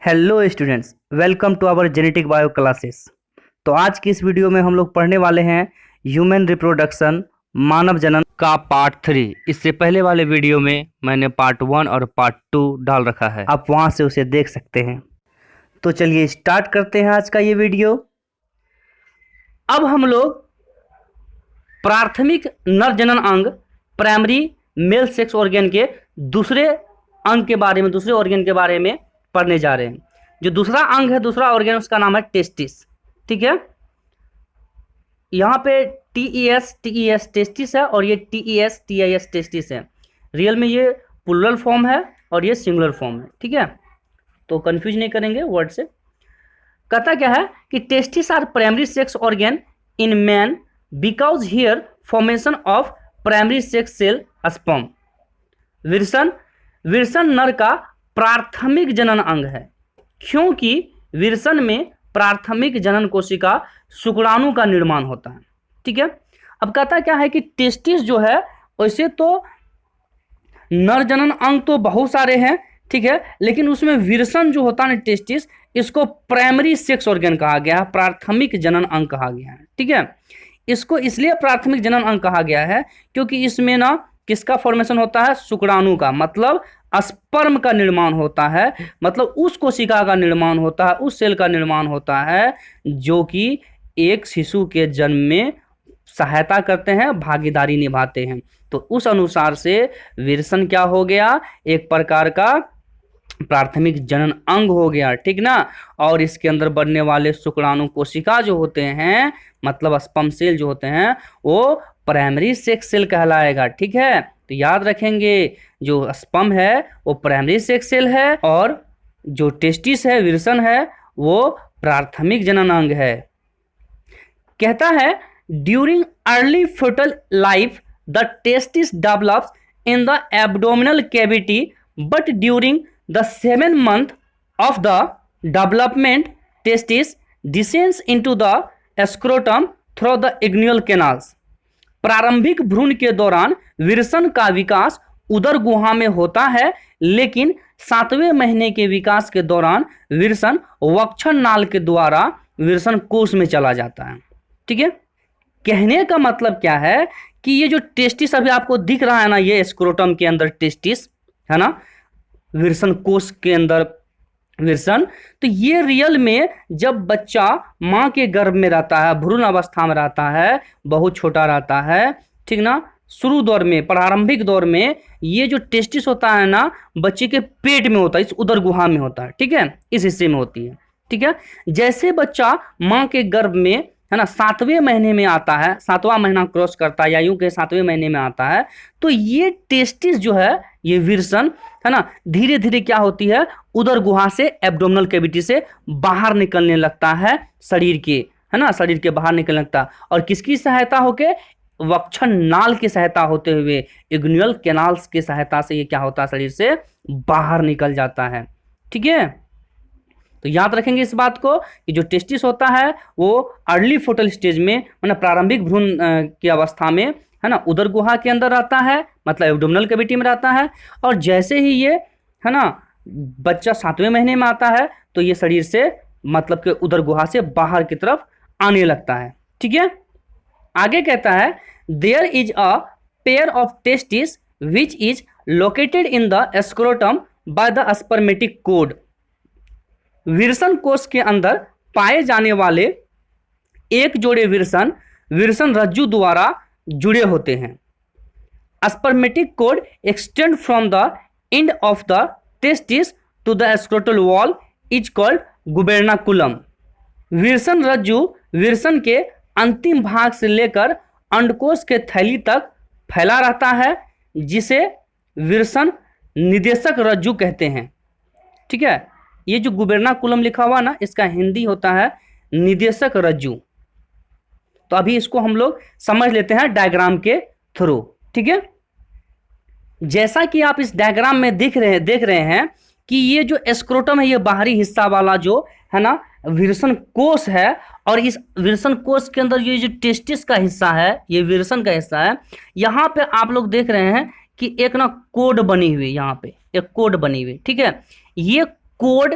Hello students, welcome to our genetic bio classes. तो आज की इस वीडियो में हम लोग पढ़ने वाले हैं ह्यूमन रिप्रोडक्शन, मानव जनन का पार्ट 3। इससे पहले वाले वीडियो में मैंने पार्ट 1 और पार्ट 2 डाल रखा है, आप वहां से उसे देख सकते हैं। तो चलिए स्टार्ट करते हैं आज का ये वीडियो। अब हम लोग प्राथमिक नर जनन अंग, प्राइमरी मेल सेक्स ऑर्गन के दूसरे अंग के बारे में, दूसरे ऑर्गन के बारे में पढ़ने जा रहे हैं। जो दूसरा अंग है, दूसरा ऑर्गन, उसका नाम है टेस्टिस। ठीक है, यहाँ पे टीईएस टेस्टिस है और ये टीआईएस टेस्टिस है। रियल में ये प्लूरल फॉर्म है और ये सिंगुलर फॉर्म है। ठीक है, तो कंफ्यूज नहीं करेंगे वर्ड से। कहता क्या है कि testis are primary sex organ in man because here formation of primary sex cell sperm. विरसन नर का प्राथमिक जनन अंग है, क्योंकि विरसन में प्राथमिक जनन कोशिका शुक्राणु का निर्माण होता है। ठीक है, अब कहता क्या है कि टेस्टिस जो है, वैसे तो नर जनन अंग तो बहुत सारे हैं, ठीक है, लेकिन उसमें विरसन जो होता है ना, टेस्टिस, इसको प्राइमरी सेक्स ऑर्गन कहा गया है, प्राथमिक जनन अंग कहा गया है। ठीक है, इसको इसलिए प्राथमिक जनन अंग कहा गया है क्योंकि इसमें ना किसका फॉर्मेशन होता है? शुक्राणु का, मतलब स्पर्म का निर्माण होता है, मतलब उस कोशिका का निर्माण होता है, उस सेल का निर्माण होता है जो कि एक शिशु के जन्म में सहायता करते हैं, भागीदारी निभाते हैं। तो उस अनुसार से विरसन क्या हो गया? एक प्रकार का प्राथमिक जनन अंग हो गया। ठीक ना, और इसके अंदर बनने वाले शुक्राणु कोशिका जो होते हैं, मतलब स्पर्म सेल जो होते हैं, वो प्राइमरी सेक्स सेल कहलाएगा। ठीक है, तो याद रखेंगे, जो स्पर्म है वो प्राइमरी सेक्स सेल है और जो टेस्टिस है, विरसन है, वो प्राथमिक जनन अंग है। कहता है during early fetal life the testis develops in the abdominal cavity, but during the 7th month of the development testis descends into the scrotum through the inguinal canals। प्रारंभिक भ्रूण के दौरान विरसन का विकास उदर गुहा में होता है, लेकिन 7वें महीने के विकास के दौरान विरसन वक्षण नाल के द्वारा विरसन कोश में चला जाता है। ठीक है, कहने का मतलब क्या है कि ये जो टेस्टिस अभी आपको दिख रहा है ना, ये स्क्रोटम के अंदर टेस्टिस है ना, विरसन कोश के अंदर विरसन, तो ये रियल में जब बच्चा माँ के गर्भ में रहता है, भ्रूण अवस्था में रहता है, बहुत छोटा रहता है, ठीक ना, शुरू दौर में, प्रारंभिक दौर में, ये जो टेस्टिस होता है ना, बच्चे के पेट में होता है, इस उदर गुहा में होता है। ठीक है, इस हिस्से में होती है। ठीक है, जैसे बच्चा माँ के गर्भ में है ना 7वें महीने में आता है, 7वां महीना क्रॉस करता है, या यूं के 7वें महीने में आता है, तो ये टेस्टिस जो है, ये विरसन है ना, धीरे धीरे क्या होती है, उदर गुहा से, एब्डोमिनल कैविटी से बाहर निकलने लगता है, शरीर के, है ना, शरीर के बाहर निकलने लगता, और किसकी सहायता होके? वक्षण नाल की सहायता होते हुए, इग्नुअल कैनाल्स की सहायता से ये क्या होता है, शरीर से बाहर निकल जाता है। ठीक है, तो याद रखेंगे इस बात को कि जो टेस्टिस होता है वो अर्ली फोटल स्टेज में, मतलब प्रारंभिक भ्रूण की अवस्था में, है ना, उदर गुहा के अंदर रहता है, मतलब एब्डोमिनल कैविटी में रहता है, और जैसे ही ये है ना बच्चा 7वें महीने में आता है, तो ये शरीर से, मतलब कि उदर गुहा से बाहर की तरफ आने लगता है। ठीक है, आगे कहता है there is a pair of testis which is located in the scrotum by the spermatic cord. विरसन कोश के अंदर पाए जाने वाले एक जोड़े विरसन रज्जु द्वारा जुड़े होते हैं। Spermatic cord extend from the end of the testis to the scrotal wall is called gubernaculum. विरसन रज्जु विरसन के अंतिम भाग से लेकर अंडकोश के थैली तक फैला रहता है, जिसे विरसन निदेशक रज्जु कहते हैं। ठीक है, ये जो गुबेर्नाकुलम लिखा हुआ ना, इसका हिंदी होता है निदेशक रज्जु। तो अभी इसको हम लोग समझ लेते हैं डायग्राम के थ्रू। ठीक है, जैसा कि आप इस डायग्राम में देख रहे हैं कि ये जो स्क्रोटम है, ये बाहरी हिस्सा वाला जो है ना विरसन कोश है, और इस विरसन कोश के अंदर ये जो टेस्टिस का हिस्सा है, ये विरसन का हिस्सा है। यहाँ पे आप लोग देख रहे हैं कि एक ना कोड बनी हुई, यहाँ पे एक कोड बनी हुई। ठीक है, ये कोड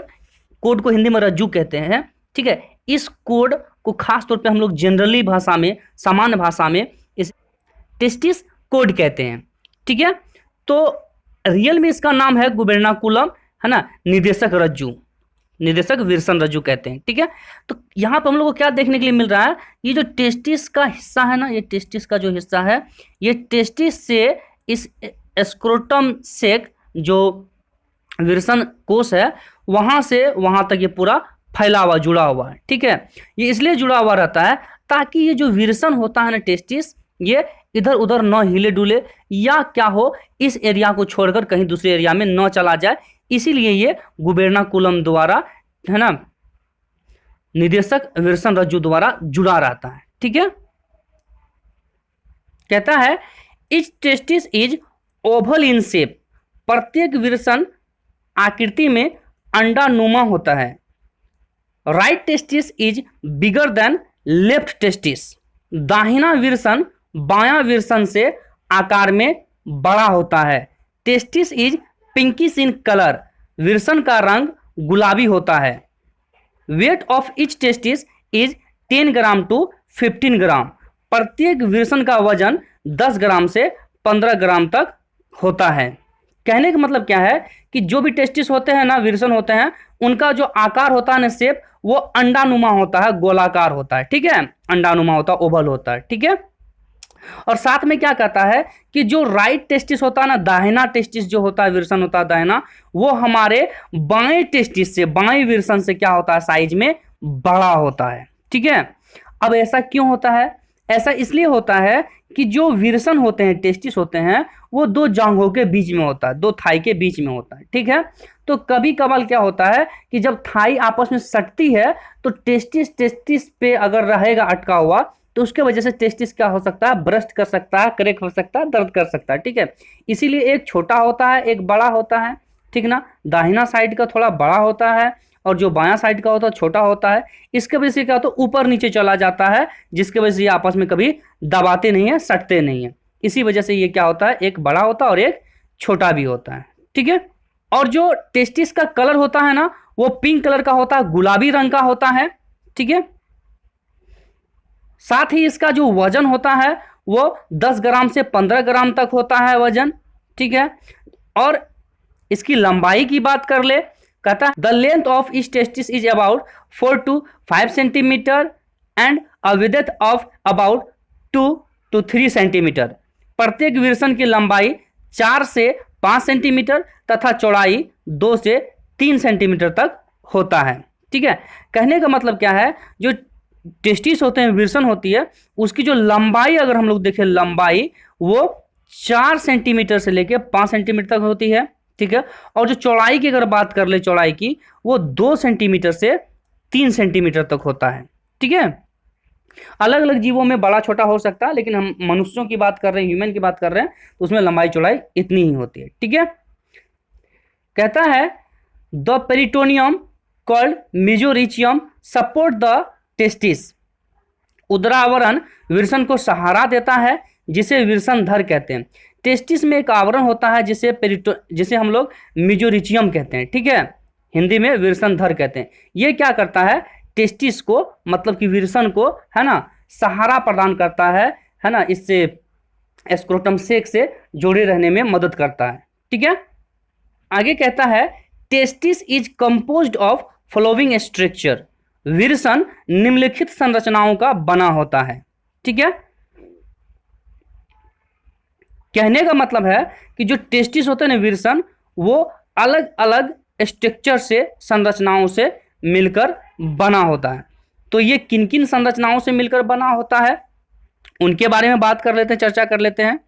कोड को हिंदी में रज्जू कहते हैं, ठीक है। इस कोड को खास तौर पे हम लोग जनरली भाषा में, सामान्य भाषा में इस टेस्टिस कोड कहते हैं, ठीक है। तो रियल में इसका नाम है गुबेर्नाकुलम, है ना, निदेशक रज्जू, निदेशक विल्सन रज्जू कहते हैं, ठीक है। तो यहाँ पर हम लोग को क्या देखने के लिए मिल रहा है, ये जो टेस्टिस का हिस्सा है ना, ये टेस्टिस का जो हिस्सा है, ये टेस्टिस से इस स्क्रोटम सेक जो विल्सन कोश है वहाँ से वहाँ तक ये पूरा फैला हुआ, जुड़ा हुआ है, ठीक है। ये इसलिए जुड़ा हुआ रहता है ताकि ये जो विल्सन होता है ना टेस्टिस, ये इधर उधर न हिले डुले या क्या हो, इस एरिया को छोड़कर कहीं दूसरे एरिया में न चला जाए, इसीलिए ये गुबेर्नाकुलम द्वारा, है ना, निदेशक विल्सन रज्जू द्वारा जुड़ा रहता है, ठीक है। कहता है each testis is oval in shape, प्रत्येक विल्सन आकृति में अंडानुमा होता है। Right testis is bigger than left testis, दाहिना विल्सन बायां विल्सन से आकार में बड़ा होता है। Testis is pinkish in colour, विल्सन का रंग गुलाबी होता है। Weight of each testis is 10 gram to 15 gram, प्रत्येक विल्सन का वजन 10 ग्राम से 15 ग्राम तक होता है। कहने का मतलब क्या है कि जो भी टेस्टिस होते हैं ना, विल्सन होते हैं, उनका जो आकार होता है ना, शेप, वो अंडानुमा होता है, गोलाकार होता है, ठीक है, अंडानुमा होता है, ओवल होता है, ठीक है। और साथ में क्या कहता है कि जो राइट टेस्टिस होता है ना, दाहिना टेस्टिस जो होता है, विल्सन होता है दाहिना, वो हमारे बाएं टेस्टिस से, बाएं विल्सन से क्या होता है, साइज में बड़ा होता है, ठीक है। अब ऐसा क्यों होता है? ऐसा इसलिए होता है कि जो विल्सन होते हैं, टेस्टिस होते हैं, वो दो जांघों के बीच में होता है, दो थाई के बीच में होता है, ठीक है। तो कभी कभार क्या होता है कि जब थाई आपस में सटती है तो टेस्टिस पे अगर रहेगा अटका हुआ, तो उसके वजह से टेस्टिस क्या हो सकता है, ब्रस्ट कर सकता है, क्रैक हो सकता है, दर्द कर सकता है, ठीक है। इसीलिए एक छोटा होता है, एक बड़ा होता है, ठीक ना। दाहिना साइड का थोड़ा बड़ा होता है और जो बायां साइड का होता है छोटा होता है। इसके वजह से क्या होता है, ऊपर नीचे चला जाता है, जिसके वजह से ये आपस में कभी दबाते नहीं है, सटते नहीं है। इसी वजह से ये क्या होता है, एक बड़ा होता है और एक छोटा भी होता है, ठीक है। और जो टेस्टिस का कलर होता है ना, वो पिंक कलर का होता है, गुलाबी रंग का होता है, ठीक है। साथ ही इसका जो वजन होता है वो 10 ग्राम से 15 ग्राम तक होता है वजन, ठीक है। और इसकी लंबाई की बात कर ले, कहता है the length of each testis is about 4 to 5 centimetre and a width of about 2 to 3 centimetre. प्रत्येक विल्सन की लंबाई 4 से 5 सेंटीमीटर तथा चौड़ाई 2 से 3 सेंटीमीटर तक होता है, ठीक है। कहने का मतलब क्या है, जो टेस्टिस होते हैं, विल्सन होती है, उसकी जो लंबाई अगर हम लोग देखें, लंबाई वो 4 सेंटीमीटर से लेकर 5 सेंटीमीटर तक होती है, ठीक है। और जो चौड़ाई की अगर बात कर ले, चौड़ाई की, वो 2 सेंटीमीटर से 3 सेंटीमीटर तक होता है, ठीक है। अलग अलग जीवों में बड़ा छोटा हो सकता है, लेकिन हम मनुष्यों की बात कर रहे हैं, ह्यूमन की बात कर रहे हैं, तो उसमें लंबाई चौड़ाई इतनी ही होती है, ठीक है। कहता है the peritoneum called mesorchium support the testis, उदरावरण विल्सन को सहारा देता है, जिसे विल्सन धर कहते हैं। टेस्टिस में एक आवरण होता है जिसे हम लोग मेसोरिचियम कहते हैं, ठीक है, हिंदी में विल्सन धर कहते हैं। ये क्या करता है, टेस्टिस को, मतलब कि विल्सन को, है ना, सहारा प्रदान करता है ना, इससे स्क्रोटम सेक से जुड़े रहने में मदद करता है, ठीक है। आगे कहता है testis is composed of following structure, Wilson निम्नलिखित संरचनाओं का बना होता है, ठीक है। कहने का मतलब है कि जो टेस्टिस होते हैं ना, विल्सन, वो अलग अलग स्ट्रक्चर से, संरचनाओं से मिलकर बना होता है। तो ये किन किन संरचनाओं से मिलकर बना होता है, उनके बारे में बात कर लेते हैं, चर्चा कर लेते हैं।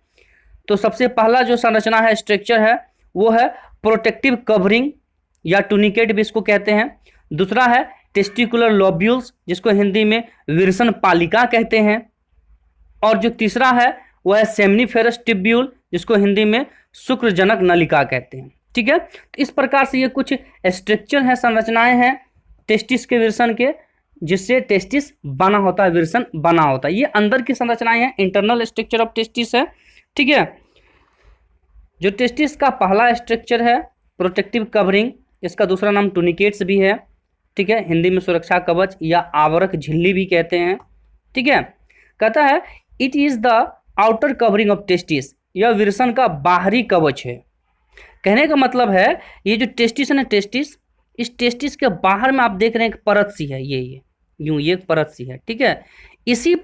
तो सबसे पहला जो संरचना है, स्ट्रक्चर है, वो है प्रोटेक्टिव कवरिंग या टूनिकेट भी इसको कहते हैं। दूसरा है टेस्टिकुलर लोब्यूल्स, जिसको हिंदी में विल्सन पालिका कहते हैं। और जो तीसरा है वो है सेमनीफेरस ट्यूब्यूल, जिसको हिंदी में शुक्रजनक नलिका कहते हैं, ठीक है। तो इस प्रकार से ये कुछ स्ट्रक्चर है, संरचनाएं हैं टेस्टिस के, विल्सन के, जिससे टेस्टिस बना होता है, विल्सन बना होता है। ये अंदर की संरचनाएं हैं, इंटरनल स्ट्रक्चर ऑफ टेस्टिस है, ठीक है। जो टेस्टिस का पहला स्ट्रक्चर है प्रोटेक्टिव कवरिंग, इसका दूसरा नाम टूनिकेट्स भी है। ठीक है, हिंदी में सुरक्षा कवच या आवरक झिल्ली भी कहते हैं। ठीक है, कहता है it is the outer covering of testis, यह विरसन का बाहरी कवच है। कहने का मतलब है ये जो टेस्टिस है ना, टेस्टिस, इस टेस्टिस के बाहर में आप देख रहे हैं एक परत सी है, ये यूं ये एक परत सी है। ठीक है, इसी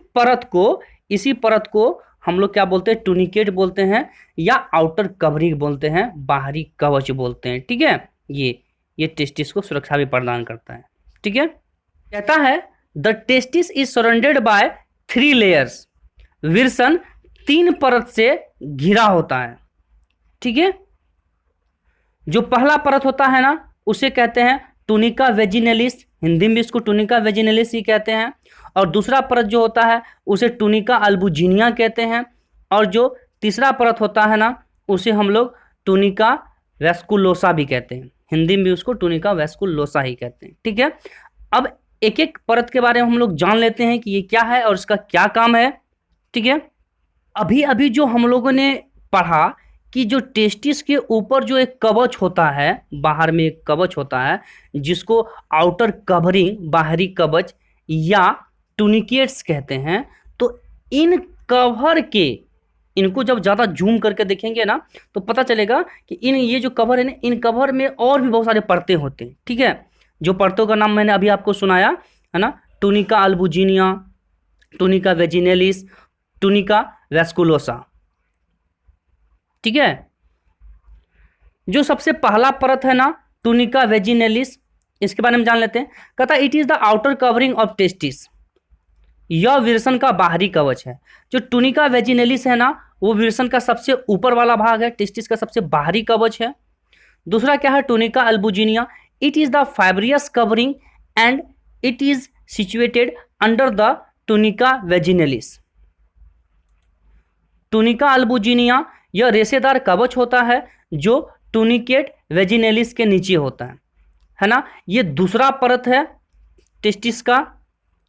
परत को हम लोग क्या बोलते हैं, टूनिकेट बोलते हैं या आउटर कवरिंग बोलते हैं, बाहरी कवच बोलते हैं। ठीक है, ये टेस्टिस को सुरक्षा भी प्रदान करता है। ठीक है, कहता है the testis is surrounded by 3 layers, विरसन 3 परत से घिरा होता है। ठीक है, जो पहला परत होता है ना उसे कहते हैं टूनिका वेजिनेलिस, हिंदी में इसको टूनिका वेजिनेलिस ही कहते हैं। और दूसरा परत जो होता है उसे टूनिका अल्बुजिनिया कहते हैं। और जो तीसरा परत होता है ना उसे हम लोग टूनिका वेस्कुलोसा भी कहते हैं, हिंदी में उसको टूनिका वेस्कुलोसा ही कहते हैं। ठीक है, अब एक एक परत के बारे में हम लोग जान लेते हैं कि ये क्या है और इसका क्या काम है। ठीक है, अभी अभी जो हम लोगों ने पढ़ा कि जो टेस्टिस के ऊपर जो एक कवच होता है, बाहर में एक कवच होता है जिसको आउटर कवरिंग, बाहरी कवच या टूनिकेट्स कहते हैं। तो इन कवर के, इनको जब ज़्यादा जूम करके देखेंगे ना तो पता चलेगा कि ये जो कवर है ना, इन कवर में और भी बहुत सारे परतें होते हैं। ठीक है, जो परतों का नाम मैंने अभी आपको सुनाया है ना, टूनिका अल्बुजिनिया, टूनिका वेजिनेलिस, टूनिका वेस्कुलोसा। ठीक है, जो सबसे पहला परत है ना टूनिका वेजिनेलिस, इसके बारे में जान लेते हैं। कहता है it is the outer covering of testis, यह विरसन का बाहरी कवच है। जो टूनिका वेजिनेलिस है ना वो विरसन का सबसे ऊपर वाला भाग है, टेस्टिस का सबसे बाहरी कवच है। दूसरा क्या है, tunica albuginea, it is the fibrous covering and it is situated under the tunica vaginalis. Tunica albuginea यह रेशेदार कवच होता है जो टूनिकेट वेजिनेलिस के नीचे होता है ना। ये दूसरा परत है टेस्टिस का,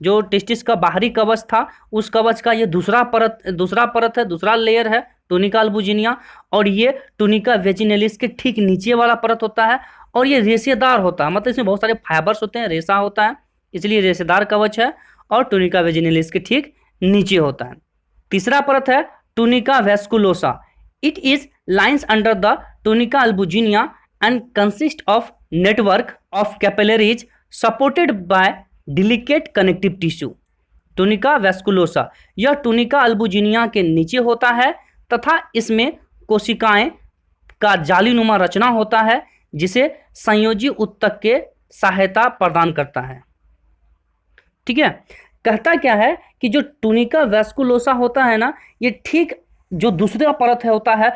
जो टेस्टिस का बाहरी कवच था उस कवच का ये दूसरा परत है, दूसरा लेयर है टूनिका अल्बुजिनिया। और ये टूनिका वेजिनेलिस के ठीक नीचे वाला परत होता है और ये रेशेदार होता है, मतलब इसमें बहुत सारे फाइबर्स होते हैं, रेशा होता है, इसलिए रेशेदार कवच है और टूनिका वेजिनेलिस के ठीक नीचे होता है। तीसरा परत है tunica vasculosa, it is lines under the tunica albuginea and consist of network of capillaries supported by delicate connective tissue. Tunica vasculosa यह टूनिका अल्बुजिनिया के नीचे होता है तथा इसमें कोशिकाएं का जालीनुमा रचना होता है जिसे संयोजी उत्तक के सहायता प्रदान करता है। ठीक है, कहता क्या है कि जो टूनिका वेस्कुलोसा होता है ना, ये ठीक जो दूसरा परत है होता है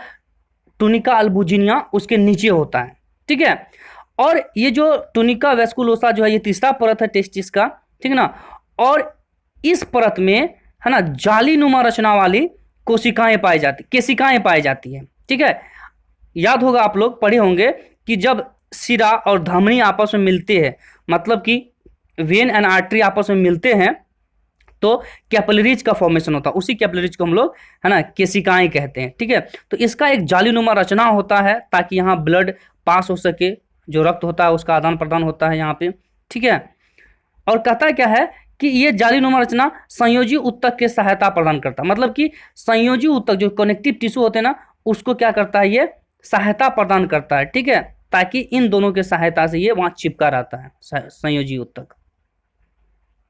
टूनिका अल्बुजिनिया उसके नीचे होता है। ठीक है, और ये जो टूनिका वेस्कुलोसा जो है ये तीसरा परत है टेस्टिस का। ठीक है ना, और इस परत में है ना जालीनुमा रचना वाली केशिकाएं पाई जाती है। ठीक है, याद होगा आप लोग पढ़े होंगे कि जब सिरा और धमनी आपस में मिलते हैं, मतलब कि वेन एंड आर्टरी आपस में मिलते हैं तो कैपिलरीज का फॉर्मेशन होता है, उसी कैपिलरीज को हम लोग है ना केशिकाएं कहते हैं। ठीक है, तो इसका एक जालीनुमा रचना होता है ताकि यहाँ ब्लड पास हो सके, जो रक्त होता है उसका आदान प्रदान होता है यहाँ पे। ठीक है, और कहता क्या है कि ये जालीनुमा रचना संयोजी उत्तक के सहायता प्रदान करता है, मतलब कि संयोजी उत्तक जो कनेक्टिव टिश्यू होते हैं ना उसको क्या करता है, ये सहायता प्रदान करता है। ठीक है, ताकि इन दोनों के सहायता से ये वहाँ चिपका रहता है संयोजी उत्तक।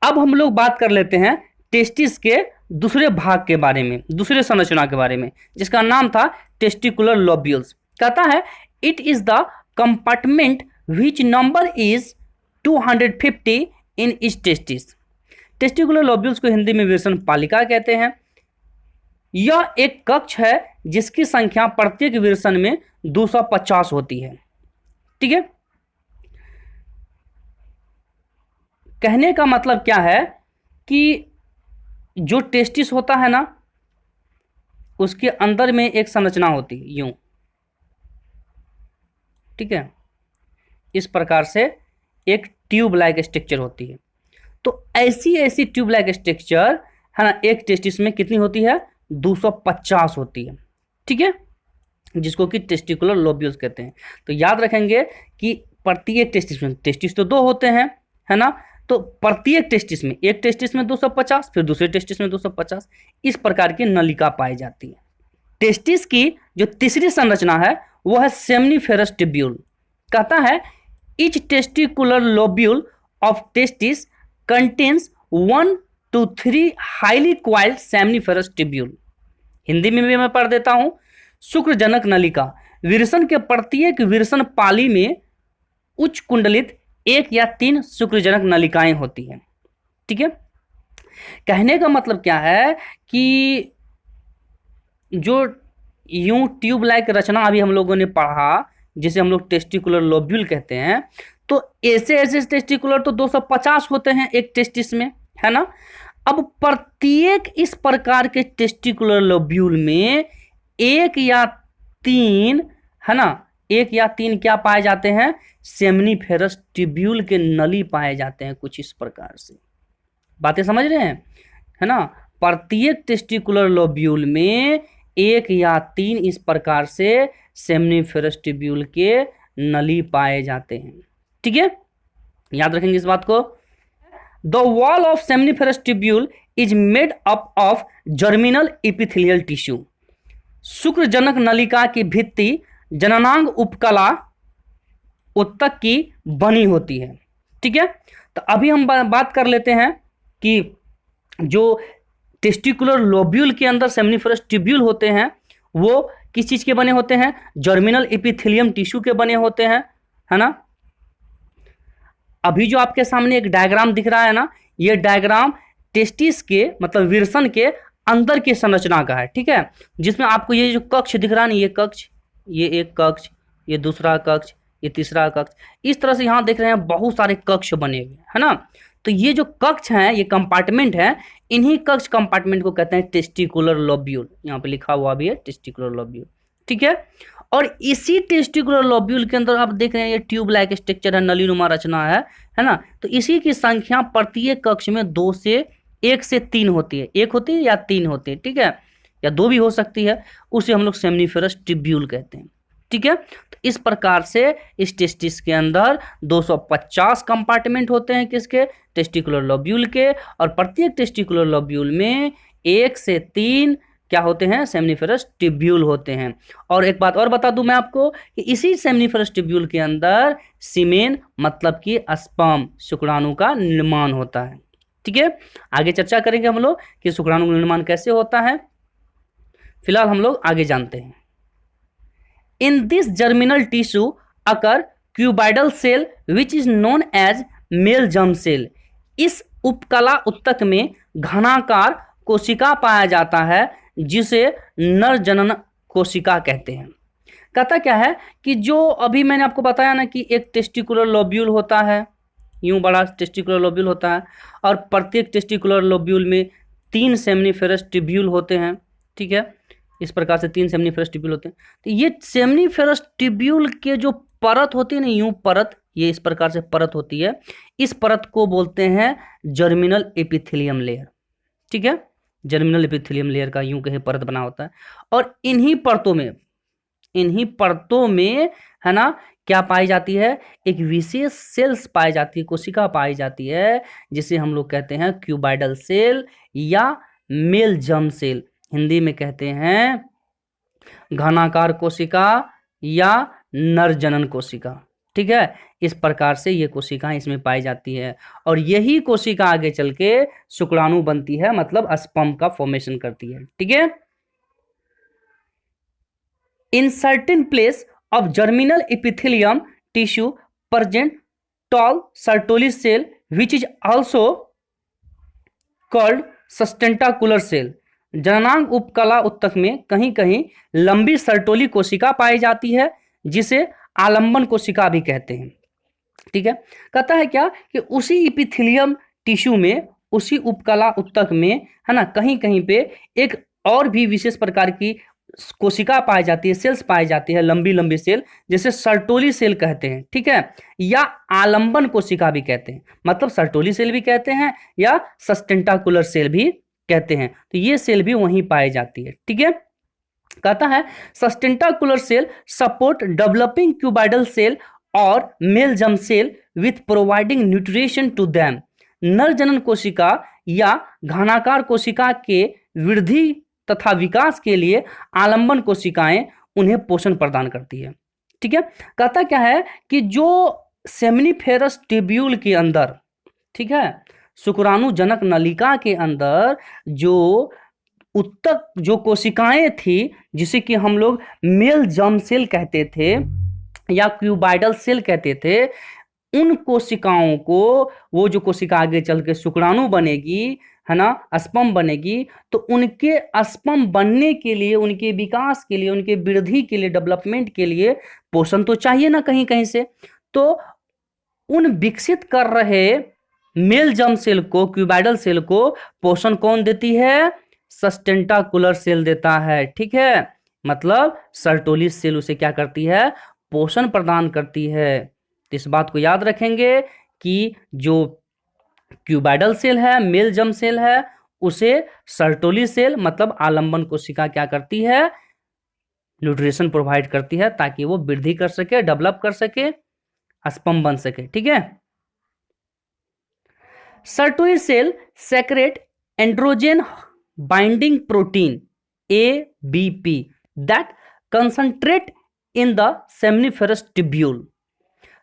अब हम लोग बात कर लेते हैं टेस्टिस के दूसरे भाग के बारे में, दूसरे संरचना के बारे में, जिसका नाम था टेस्टिकुलर लोब्यूल्स। कहता है it is the compartment which number is 250 in each testis. Testicular lobules को हिंदी में विरसन पालिका कहते हैं। यह एक कक्ष है जिसकी संख्या प्रत्येक विरसन में 250 होती है। ठीक है, कहने का मतलब क्या है कि जो टेस्टिस होता है ना उसके अंदर में एक संरचना होती है यूं। ठीक है, इस प्रकार से एक ट्यूब लाइक स्ट्रक्चर होती है। तो ऐसी ट्यूब लाइक स्ट्रक्चर है ना एक टेस्टिस में कितनी होती है, 250 होती है। ठीक है, जिसको कि टेस्टिकुलर लोब्यूल्स कहते हैं। तो याद रखेंगे कि प्रत्येक टेस्टिस में, टेस्टिस तो 2 होते हैं है ना। तो प्रत्येक टेस्टिस में, एक टेस्टिस में 250, फिर दूसरे टेस्टिस में 250, इस प्रकार की नलिका पाई जाती है। टेस्टिस की जो तीसरी संरचना है वो है सेमनीफेरस ट्यूब्यूल। कहता है each testicular lobule of testis contains 1 to 3 highly coiled seminiferous tubule. Hindi में भी मैं पढ़ देता हूं। शुक्रजनक नलिका, विरसन के प्रत्येक विरसन पाली में उच्च कुंडलित 1 या 3 शुक्रजनक नलिकाएं होती हैं। ठीक है, कहने का मतलब क्या है कि जो यूं ट्यूब लाइक रचना अभी हम लोगों ने पढ़ा, जिसे हम लोग टेस्टिकुलर लोब्यूल कहते हैं, तो ऐसे टेस्टिकुलर तो 250 होते हैं एक टेस्टिस में, है ना। अब प्रत्येक इस प्रकार के टेस्टिकुलर लोब्यूल में 1 या 3, है ना, 1 या 3 क्या पाए जाते हैं, सेमनीफेरस ट्यूब्यूल के नली पाए जाते हैं। कुछ इस प्रकार से बातें समझ रहे हैं, है ना। प्रत्येक टेस्टिकुलर लोब्यूल में 1 या 3 इस प्रकार से सेमनीफेरस ट्यूब्यूल के नली पाए जाते हैं। ठीक है, याद रखेंगे इस बात को। The wall of seminiferous tubule is made up of germinal epithelial tissue. शुक्रजनक नलिका की भित्ति जननांग उपकला उत्तक की बनी होती है। ठीक है, तो अभी हम बात कर लेते हैं कि जो टेस्टिकुलर लोब्यूल के अंदर सेमनीफेरस ट्यूब्यूल होते हैं वो किस चीज के बने होते हैं, जर्मिनल एपिथेलियम टिश्यू के बने होते हैं, है ना। अभी जो आपके सामने एक डायग्राम दिख रहा है ना, ये डायग्राम टेस्टिस के मतलब विरसन के अंदर की संरचना का है। ठीक है, जिसमें आपको ये जो कक्ष दिख रहा है ना, ये कक्ष, ये एक कक्ष, ये दूसरा कक्ष, ये तीसरा कक्ष, इस तरह से यहाँ देख रहे हैं बहुत सारे कक्ष बने हुए, है ना। तो ये जो कक्ष हैं, ये कंपार्टमेंट हैं, इन्हीं कक्ष कंपार्टमेंट को कहते हैं टेस्टिकुलर लोब्यूल। यहाँ पे लिखा हुआ भी है टेस्टिकुलर लोब्यूल। ठीक है, और इसी टेस्टिकुलर लोब्यूल के अंदर आप देख रहे हैं ये ट्यूब लाइक स्ट्रक्चर है, नलीनुमा रचना है ना। तो इसी की संख्या प्रत्येक कक्ष में 1 से 3 होती है, 1 होती है या 3 होती है। ठीक है, या 2 भी हो सकती है, उसे हम लोग सेमनीफेरस ट्यूब्यूल कहते हैं। ठीक है, तो इस प्रकार से इस टेस्टिस के अंदर 250 कंपार्टमेंट होते हैं, किसके, टेस्टिकुलर लोब्यूल के, और प्रत्येक टेस्टिकुलर लोब्यूल में 1 से 3 क्या होते हैं, सेमनीफेरस ट्यूब्यूल होते हैं। और एक बात और बता दूं मैं आपको कि इसी सेमनीफेरस ट्यूब्यूल के अंदर सीमेन मतलब कि स्पर्म, शुक्राणु का निर्माण होता है। ठीक है, आगे चर्चा करेंगे हम लोग कि शुक्राणु का निर्माण कैसे होता है। फिलहाल हम लोग आगे जानते हैं। In this germinal tissue occur cuboidal cell which is known as male germ cell. इस उपकला उत्तक में घनाकार कोशिका पाया जाता है जिसे नर जनन कोशिका कहते हैं। कहता क्या है कि जो अभी मैंने आपको बताया ना कि एक टेस्टिकुलर लोब्यूल होता है, यूं बड़ा टेस्टिकुलर लोब्यूल होता है, और प्रत्येक टेस्टिकुलर लोब्यूल में 3 सेमनीफेरस ट्यूब्यूल होते हैं। ठीक है, इस प्रकार से 3 सेमनीफेरस ट्यूब्यूल होते हैं। तो ये सेमनीफेरस ट्यूब्यूल के जो परत होती है ना, यूं परत, ये इस प्रकार से परत होती है, इस परत को बोलते हैं जर्मिनल एपिथेलियम लेयर। ठीक है, जर्मिनल एपिथेलियम लेयर का यूं कहीं परत बना होता है, और इन्हीं परतों में है ना क्या पाई जाती है, एक विशेष सेल्स पाई जाती है, कोशिका पाई जाती है, जिसे हम लोग कहते हैं क्यूबाइडल सेल या मेल जर्म सेल। हिंदी में कहते हैं घनाकार कोशिका या नर जनन कोशिका। ठीक है, इस प्रकार से ये कोशिकाएं इसमें पाई जाती है, और यही कोशिका आगे चल के शुक्राणु बनती है, मतलब स्पर्म का फॉर्मेशन करती है। ठीक है, in certain place of germinal epithelium tissue present tall sertoli cell which is also called sustentacular cell. जननांग उपकला उत्तक में कहीं कहीं लंबी सर्टोली कोशिका पाई जाती है, जिसे आलंबन कोशिका भी कहते हैं। ठीक है, कहता है क्या कि उसी एपिथेलियम टिश्यू में, उसी उपकला उत्तक में, है ना, कहीं कहीं पे एक और भी विशेष प्रकार की कोशिका पाई जाती है, सेल्स पाई जाती है, लंबी लंबी सेल, जैसे सर्टोली सेल कहते हैं। ठीक है, या आलंबन कोशिका भी कहते हैं, मतलब सर्टोली सेल भी कहते हैं या सस्टेंटाकुलर सेल भी कहते हैं। तो ये सेल भी वहीं पाई जाती है। ठीक है, कहता है sustentacular cell support developing cuboidal cell और male germ cell with providing nutrition to them. नर जनन कोशिका या घनाकार कोशिका के वृद्धि तथा विकास के लिए आलंबन कोशिकाएं उन्हें पोषण प्रदान करती है। ठीक है, कहता क्या है कि जो सेमिनिफेरस ट्यूब्यूल के अंदर, ठीक है, शुक्राणु जनक नलिका के अंदर जो उत्तक जो कोशिकाएं थी, जिसे कि हम लोग मेल जर्म सेल कहते थे या क्यूबाइडल सेल कहते थे, उन कोशिकाओं को, वो जो कोशिका आगे चल के शुक्राणु बनेगी, है ना, स्पर्म बनेगी, तो उनके स्पर्म बनने के लिए, उनके विकास के लिए, उनके वृद्धि के लिए, डेवलपमेंट के लिए पोषण तो चाहिए ना कहीं कहीं से। तो उन विकसित कर रहे मेल जर्म सेल को, क्यूबाइडल सेल को पोषण कौन देती है? सस्टेंटाकुलर सेल देता है। ठीक है, मतलब सर्टोली सेल उसे क्या करती है? पोषण प्रदान करती है। तो इस बात को याद रखेंगे कि जो क्यूबाइडल सेल है, मेल जर्म सेल है, उसे सर्टोली सेल मतलब आलंबन कोशिका क्या करती है? न्यूट्रिशन प्रोवाइड करती है ताकि वो वृद्धि कर सके, डेवलप कर सके, स्पर्म बन सके। ठीक है, Sertoli cell secrete androgen binding protein ABP that concentrate in the seminiferous tubule.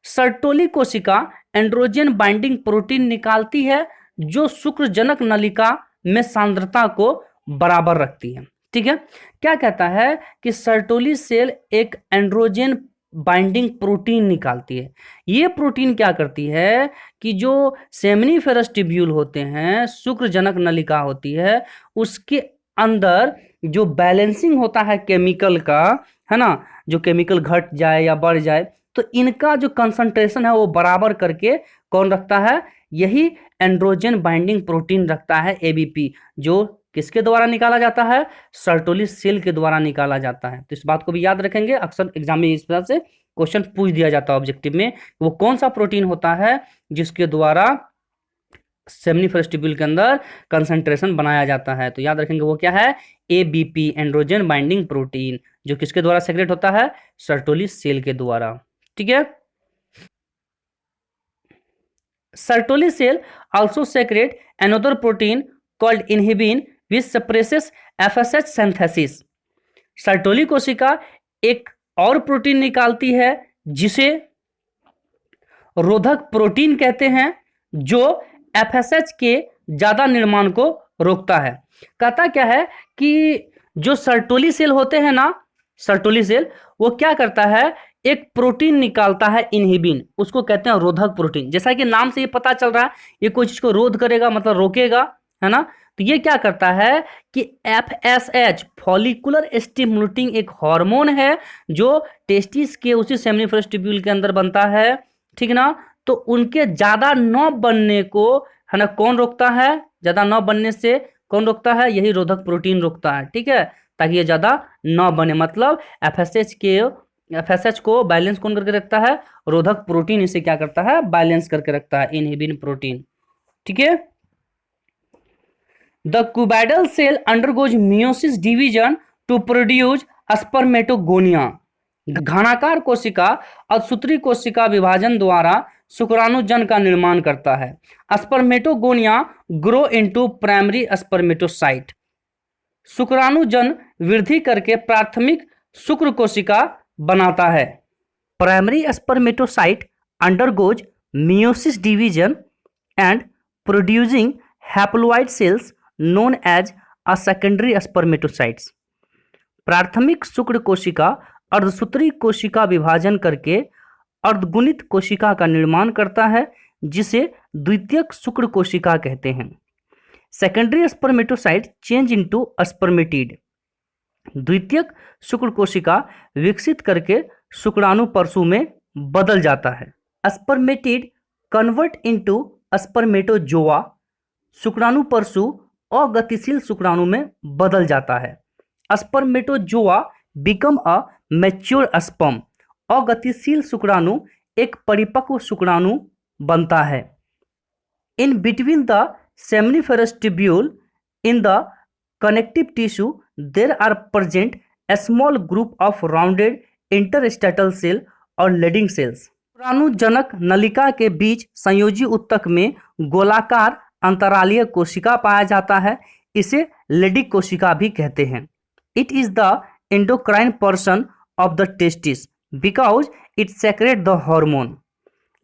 Sertoli कोशिका एंड्रोजन बाइंडिंग प्रोटीन निकालती है जो शुक्रजनक नलिका में सांद्रता को बराबर रखती है। ठीक है, क्या कहता है कि सर्टोली सेल एक एंड्रोजन बाइंडिंग प्रोटीन निकालती है। ये प्रोटीन क्या करती है कि जो सेमिनिफेरस ट्यूब्यूल होते हैं, शुक्रजनक नलिका होती है, उसके अंदर जो बैलेंसिंग होता है केमिकल का, है ना, जो केमिकल घट जाए या बढ़ जाए, तो इनका जो कंसंट्रेशन है वो बराबर करके कौन रखता है? यही एंड्रोजन बाइंडिंग प्रोटीन रखता है ABP, जो किसके द्वारा निकाला जाता है? सर्टोली सेल के द्वारा निकाला जाता है। तो इस बात को भी याद रखेंगे, अक्सर एग्जाम में इस तरह से क्वेश्चन पूछ दिया जाता है ऑब्जेक्टिव में, वो कौन सा प्रोटीन होता है जिसके द्वारा सेमिनिफेरस ट्यूब्यूल के अंदर कंसंट्रेशन बनाया जाता है। तो याद रखेंगे वो क्या है? ABP, एंड्रोजन बाइंडिंग प्रोटीन, जो किसके द्वारा सेक्रेट होता है? सर्टोली सेल के द्वारा। ठीक है, Sertoli cell also secrete another protein called inhibin which suppresses FSH synthesis। Sertoli कोशिका एक और प्रोटीन निकालती है जिसे रोधक प्रोटीन कहते हैं, जो FSH के ज्यादा निर्माण को रोकता है। कहता क्या है कि जो सर्टोली सेल होते हैं ना, सर्टोली सेल वो क्या करता है? एक प्रोटीन निकालता है इनहिबिन, उसको कहते हैं रोधक प्रोटीन। जैसा कि नाम से ये पता चल रहा है, ये कोई चीज को रोध करेगा मतलब रोकेगा, है ना। तो ये क्या करता है कि FSH फॉलिकुलर स्टिमुलेटिंग एक हार्मोन है जो टेस्टिस के उसी सेमिनिफेरस ट्यूब्यूल के अंदर बनता है, ठीक ना। तो उनके ज्यादा न बनने को, है ना, कौन रोकता है? ज्यादा न बनने से कौन रोकता है? यही रोधक प्रोटीन रोकता है। ठीक है, ताकि ये ज्यादा न बने, मतलब FSH को बैलेंस कौन करके रखता है? रोधक प्रोटीन इसे क्या करता है? बैलेंस करके रखता है, इनहिबिन प्रोटीन। ठीक है, the cuboidal cell undergoes meiosis division to produce spermatogonia. घनाकार कोशिका और सूत्री कोशिका विभाजन द्वारा शुक्राणुजन का निर्माण करता है। Spermatogonia grow into primary spermatocyte. शुक्राणुजन वृद्धि करके प्राथमिक शुक्र कोशिका बनाता है। Primary spermatocyte undergoes meiosis division and producing haploid cells known as a secondary spermatocytes. प्राथमिक शुक्र कोशिका अर्धसूत्री कोशिका विभाजन करके अर्धगुणित कोशिका का निर्माण करता है, जिसे द्वितीयक शुक्र कोशिका कहते हैं। Secondary spermatocyte change into spermatid. द्वितीयक शुक्र कोशिका विकसित करके शुक्राणु परसू में बदल जाता है। Spermatid convert into spermatozoa. शुक्राणु परसू अगतिशील शुक्राणु में बदल जाता है। Spermatozoa become a mature sperm. अगतिशील शुक्राणु एक परिपक्व शुक्राणु बनता है। In between the seminiferous tubule in the connective tissue there are present a small group of rounded interstitial cell or leading cells। शुक्राणुजनक नलिका के बीच संयोजी ऊतक में गोलाकार अंतरालीय कोशिका पाया जाता है। इसे लेडिक कोशिका भी कहते हैं। It is the endocrine portion of the testis because it secrete the hormone.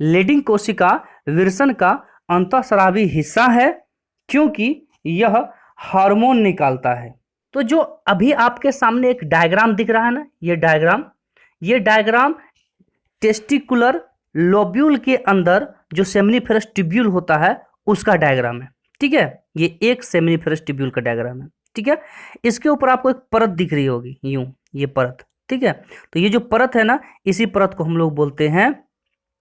Leydig कोशिका विरसन का अंतःस्रावी हिस्सा है क्योंकि यह हार्मोन निकालता है। तो जो अभी आपके सामने एक डायग्राम दिख रहा है ना, ये डायग्राम टेस्टिकुलर लोब्यूल के अंदर जो सेमिनिफेरस ट्यूब्यूल होता है उसका डायग्राम है। ठीक है, ये एक सेमिनिफेरस ट्यूब्यूल का डायग्राम है। ठीक है, इसके ऊपर आपको एक परत दिख रही होगी, यूं ये परत। ठीक है, तो ये जो परत है ना, इसी परत को हम लोग बोलते हैं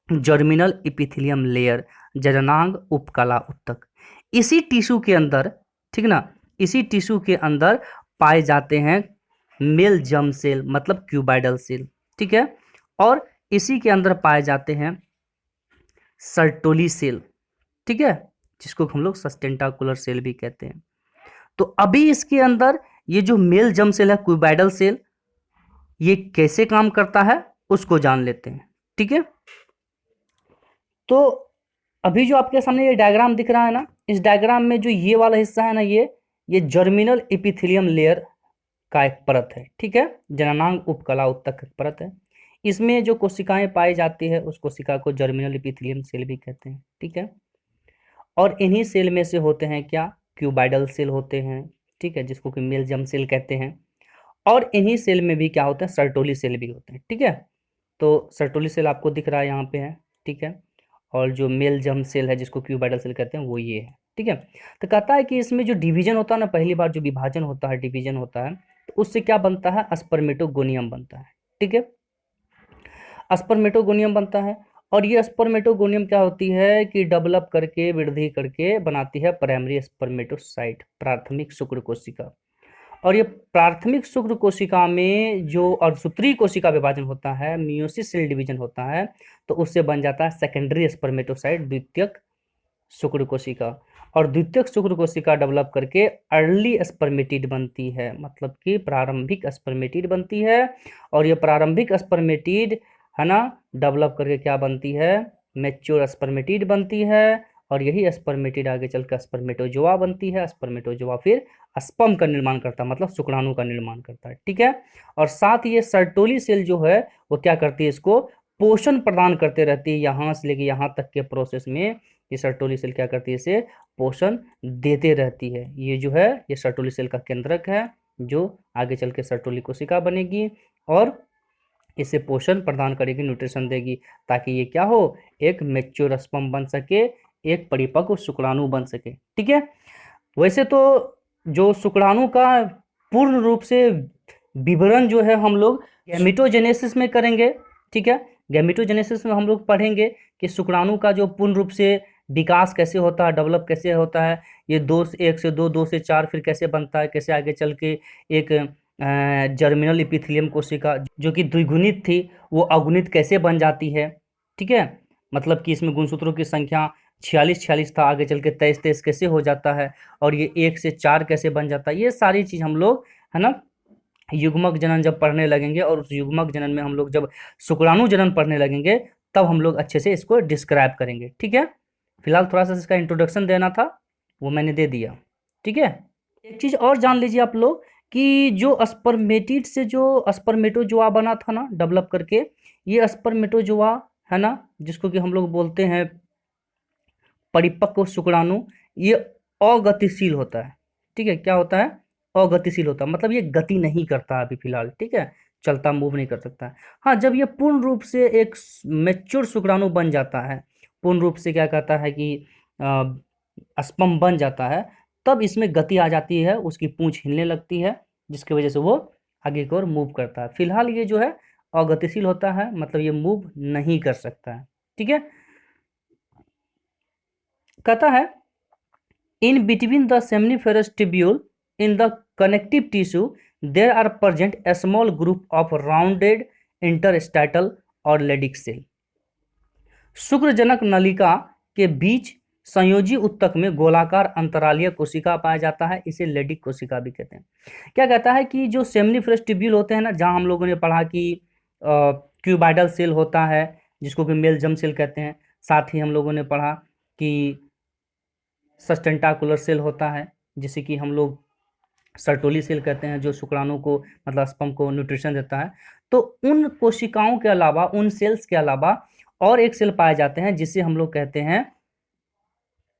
जर्मिनल इपिथेलियम लेयर, जननांग उपकला ऊतक। इसी टिश्यू के अंदर, ठीक ना, इसी टिश्यू के अंदर पाए जाते हैं मेल जर्म सेल, मतलब क्यूबाइडल सेल। ठीक है, और इसी के अंदर पाए जाते हैं सर्टोली सेल। ठीक है, जिसको हम लोग सस्टेंटाकुलर सेल भी कहते हैं। तो अभी इसके अंदर ये जो मेल जर्म सेल है, क्यूबाइडल सेल, ये कैसे काम करता है उसको जान लेते हैं। ठीक है, तो अभी जो आपके सामने ये डायग्राम दिख रहा है ना, इस डायग्राम में जो ये वाला हिस्सा है ना, ये जर्मिनल इपिथेलियम लेयर का एक परत है। ठीक है, जननांग उपकला ऊतक एक परत है। इसमें जो कोशिकाएं पाई जाती है उस कोशिका को जर्मिनल इपिथेलियम सेल भी कहते हैं। ठीक है, और इन्हीं सेल में से होते हैं क्या, क्यूबाइडल सेल होते हैं। ठीक है, जिसको कि मेल जर्म सेल कहते हैं। और इन्हीं सेल में भी क्या होता है, सर्टोली सेल भी होते हैं। ठीक है, तो सर्टोली सेल आपको दिख रहा है यहाँ पे है। ठीक है, और जो मेल जर्म सेल है जिसको क्यूबाइडल सेल कहते हैं वो ये है। ठीक है, तो कहता है कि इसमें जो डिवीजन होता है ना, पहली बार जो विभाजन होता है, डिवीजन होता है, तो उससे क्या बनता है, स्पर्मेटोगोनियम बनता है। ठीक है, स्पर्मेटोगोनियम बनता है। और ये स्पर्मेटोगोनियम क्या होती है कि डेवलप करके, वृद्धि करके बनाती है प्राइमरी स्पर्मेटोसाइट, प्राथमिक शुक्र कोशिका। और ये प्राथमिक शुक्र कोशिका में जो अर्धसूत्री कोशिका विभाजन होता है, मियोसिस सेल डिवीजन होता है, तो उससे बन जाता है सेकेंडरी स्पर्मेटोसाइट, द्वितीयक शुक्र कोशिका। और द्वितीयक शुक्र कोशिका डेवलप करके अर्ली स्पर्मेटिड बनती है, मतलब कि प्रारंभिक स्पर्मेटिड बनती है। और ये प्रारंभिक स्पर्मेटिड है ना, डेवलप करके क्या बनती है, मैच्योर स्पर्मेटिड बनती है। और यही स्पर्मेटिड आगे चलकर स्पर्मेटोजोआ बनती है। स्पर्मेटोजोआ फिर स्पर्म का निर्माण करता है, मतलब शुक्राणु का निर्माण करता है। ठीक है, और साथ ये सर्टोली सेल जो है वो क्या करती है, इसको पोषण प्रदान करते रहती है। यहाँ से लेके यहाँ तक के प्रोसेस में ये सर्टोली सेल क्या करती है, इसे पोषण देते रहती है। ये जो है ये सर्टोली सेल का केंद्रक है जो आगे चल के सर्टोली कोशिका बनेगी और इसे पोषण प्रदान करेगी, न्यूट्रिशन देगी, ताकि ये क्या हो, एक मैच्योर स्पर्म बन सके, एक परिपक्व शुक्राणु बन सके। ठीक है, वैसे तो जो शुक्राणु का पूर्ण रूप से विवरण जो है हम लोग गैमेटोजेनेसिस में करेंगे। ठीक है, गैमेटोजेनेसिस में हम लोग पढ़ेंगे कि शुक्राणु का जो पूर्ण रूप से विकास कैसे होता है, डेवलप कैसे होता है, ये 1 से 2, 2 से 4 फिर कैसे बनता है, कैसे आगे चल के एक जर्मिनल इपिथेलियम कोशिका जो कि द्विगुणित थी वो अगुणित कैसे बन जाती है। ठीक है, मतलब कि इसमें गुणसूत्रों की संख्या 46 था, आगे चल के 23 कैसे हो जाता है, और ये 1 से 4 कैसे बन जाता है। ये सारी चीज़ हम लोग है ना युग्मक जनन जब पढ़ने लगेंगे, और उस युग्मक जनन में हम लोग जब शुक्राणु जनन पढ़ने लगेंगे तब हम लोग अच्छे से इसको डिस्क्राइब करेंगे। ठीक है, फिलहाल थोड़ा सा इसका इंट्रोडक्शन देना था, वो मैंने दे दिया। ठीक है, एक चीज़ और जान लीजिए आप लोग कि जो स्पर्मेटिड से जो स्पर्मेटोजोआ बना था ना डेवलप करके, ये स्पर्मेटोजोआ है ना, जिसको कि हम लोग बोलते हैं परिपक्व शुक्राणु, ये अगतिशील होता है। ठीक है, क्या होता है, अगतिशील होता है, मतलब ये गति नहीं करता अभी फिलहाल। ठीक है, चलता मूव नहीं कर सकता। हाँ, जब ये पूर्ण रूप से एक मैच्योर शुक्राणु बन जाता है, पूर्ण रूप से क्या कहता है कि स्पर्म बन जाता है, तब इसमें गति आ जाती है, उसकी पूंछ हिलने लगती है, जिसकी वजह से वो आगे की ओर मूव करता है। फिलहाल ये जो है अगतिशील होता है, मतलब ये मूव नहीं कर सकता है। ठीक है, कहता है in between the seminiferous tubule in the connective tissue there are present a small group of rounded interstitial और लेडिक सेल। शुक्रजनक नलिका के बीच संयोजी ऊतक में गोलाकार अंतरालीय कोशिका पाया जाता है, इसे लेडिक कोशिका भी कहते हैं। क्या कहता है कि जो सेमिनिफेरस ट्यूब्यूल होते हैं ना, जहां हम लोगों ने पढ़ा कि क्यूबाइडल सेल होता है, जिसको कि मेल जर्म सेल कहते हैं। साथ ही हम लोगों ने पढ़ा कि सस्टेंटाकुलर सेल होता है, जिसे कि हम लोग सर्टोली सेल कहते हैं, जो शुक्राणु को मतलब स्पर्म को न्यूट्रिशन देता है। तो उन कोशिकाओं के अलावा, उन सेल्स के अलावा और एक सेल पाए जाते हैं जिसे हम लोग कहते हैं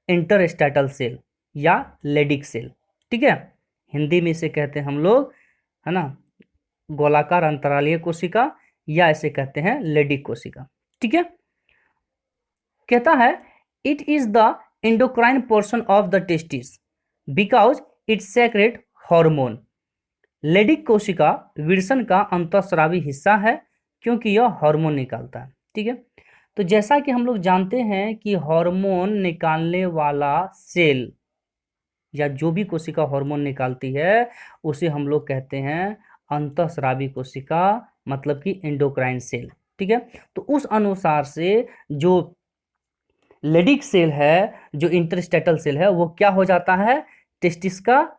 इंटरस्टेटल सेल या लेडिक सेल। ठीक है, हिंदी में इसे कहते हैं हम लोग, है ना, गोलाकार अंतरालीय कोशिका, या इसे कहते हैं लेडिक कोशिका। ठीक है, कहता है it is the endocrine portion of the testis because it secrete hormone। Leydig कोशिका विरसन का अंतःस्रावी हिस्सा है क्योंकि यह हार्मोन निकालता है। ठीक है, तो जैसा कि हम लोग जानते हैं कि हार्मोन निकालने वाला सेल या जो भी कोशिका हार्मोन निकालती है उसे हम लोग कहते हैं अंतःस्रावी कोशिका, मतलब कि एंडोक्राइन सेल। ठीक है, तो उस अनुसार से जो लेडिक सेल है, जो इंटरस्टेटल सेल है, वो क्या हो जाता है, टेस्टिस का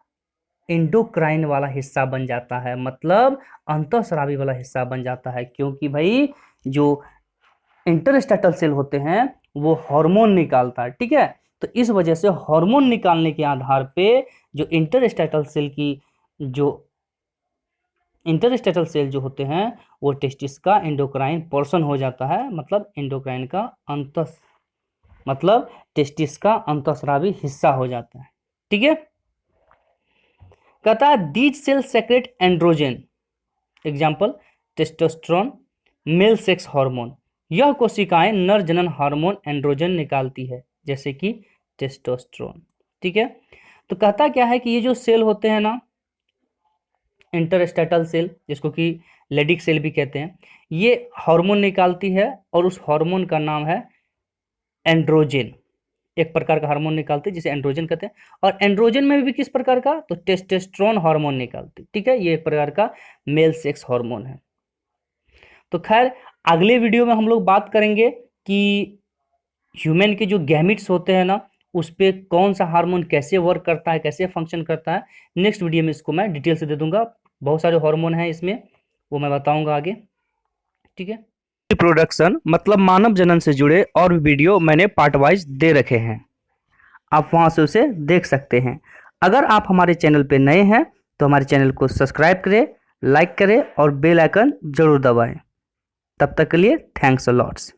एंडोक्राइन वाला हिस्सा बन जाता है, मतलब अंतःस्रावी वाला हिस्सा बन जाता है। क्योंकि भाई जो इंटरस्टेटल सेल होते हैं वो हार्मोन निकालता है। ठीक है, तो इस वजह से हार्मोन निकालने के आधार पे जो इंटरस्टेटल सेल जो होते हैं वो टेस्टिस का एंडोक्राइन पोर्शन हो जाता है, मतलब एंडोक्राइन का मतलब टेस्टिस का अंतःस्रावी हिस्सा हो जाता है। ठीक है, कहता है these cell secrete androgen, example testosterone, male sex hormone. यह कोशिकाएं नर जनन हार्मोन एंड्रोजन निकालती है, जैसे कि टेस्टोस्टेरोन। ठीक है, तो कहता क्या है कि ये जो सेल होते हैं ना, इंटरस्टेटल सेल, जिसको कि लेडिक सेल भी कहते हैं, ये हार्मोन निकालती है और उस हार्मोन का नाम है एंड्रोजन। एक प्रकार का हार्मोन निकालती है जिसे एंड्रोजन कहते हैं। और एंड्रोजन में भी किस प्रकार का, तो टेस्टोस्टेरोन हार्मोन निकालती। ठीक है, ये एक प्रकार का मेल सेक्स हार्मोन है। तो खैर अगले वीडियो में हम लोग बात करेंगे कि ह्यूमन के जो गैमिट्स होते हैं ना, उस पर कौन सा हार्मोन कैसे वर्क करता है, कैसे फंक्शन करता है। नेक्स्ट वीडियो में इसको मैं डिटेल से दे दूंगा। बहुत सारे हार्मोन हैं इसमें, वो मैं बताऊंगा आगे। ठीक है, रिप्रोडक्शन मतलब मानव जनन से जुड़े और भी वीडियो मैंने पार्ट वाइज दे रखे हैं, आप वहां से उसे देख सकते हैं। अगर आप हमारे चैनल पे नए हैं तो हमारे चैनल को सब्सक्राइब करें, लाइक करें और बेल आइकन जरूर दबाएं। तब तक के लिए थैंक्स अ लॉट्स।